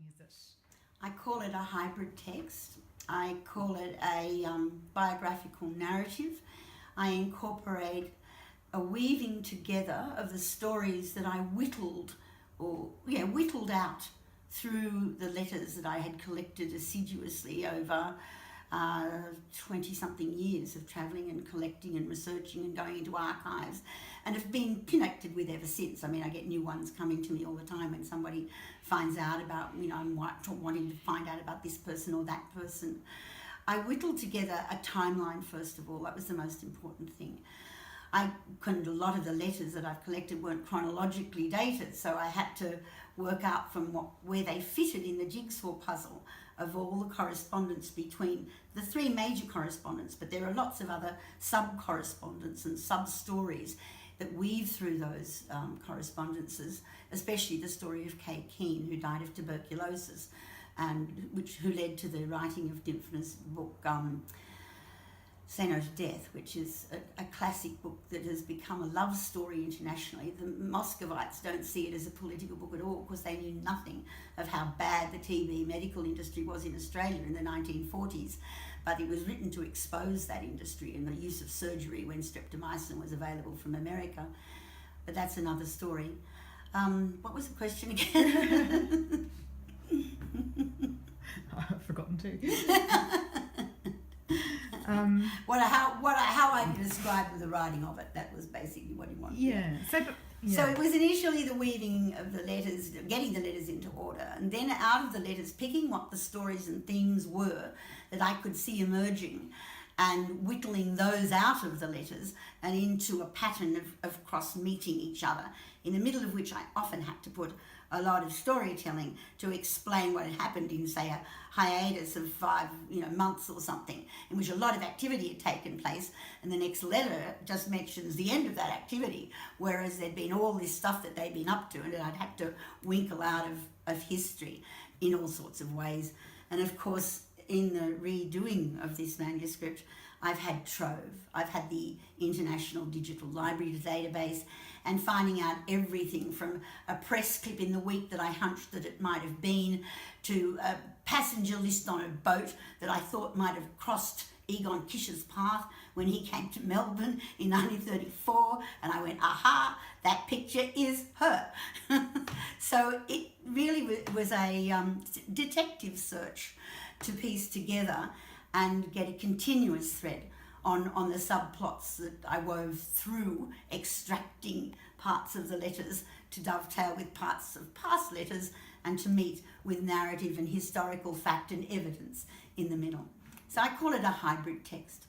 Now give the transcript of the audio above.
is it? I call it a hybrid text. I call it a biographical narrative. I incorporate a weaving together of the stories that I whittled out through the letters that I had collected assiduously over 20-something years of travelling and collecting and researching and going into archives, and have been connected with ever since. I mean, I get new ones coming to me all the time when somebody finds out about, I'm wanting to find out about this person or that person. I whittled together a timeline, first of all. That was the most important thing. A lot of the letters that I've collected weren't chronologically dated, so I had to work out from where they fitted in the jigsaw puzzle of all the correspondence between the three major correspondents, but there are lots of other sub-correspondence and sub-stories that weave through those correspondences, especially the story of Kay Keane, who died of tuberculosis, and who led to the writing of Dymphna's book, Say No to Death, which is a classic book that has become a love story internationally. The Moscovites don't see it as a political book at all, because they knew nothing of how bad the TB medical industry was in Australia in the 1940s. But it was written to expose that industry and the use of surgery when streptomycin was available from America. But that's another story. What was the question again? I've forgotten too. How I described the writing of it, that was basically what he wanted. Yeah. So it was initially the weaving of the letters, getting the letters into order, and then out of the letters picking what the stories and themes were that I could see emerging, and whittling those out of the letters and into a pattern of cross-meeting each other, in the middle of which I often had to put a lot of storytelling to explain what had happened in, say, a hiatus of 5 months or something, in which a lot of activity had taken place, and the next letter just mentions the end of that activity, whereas there'd been all this stuff that they'd been up to, and I'd had to winkle out of history in all sorts of ways. And of course, in the redoing of this manuscript, I've had Trove, I've had the International Digital Library database, and finding out everything from a press clip in the week that I hunched that it might have been, to a passenger list on a boat that I thought might have crossed Egon Kish's path when he came to Melbourne in 1934, and I went, aha, that picture is her. So it really was a detective search to piece together and get a continuous thread on the subplots that I wove through, extracting parts of the letters to dovetail with parts of past letters and to meet with narrative and historical fact and evidence in the middle. So I call it a hybrid text.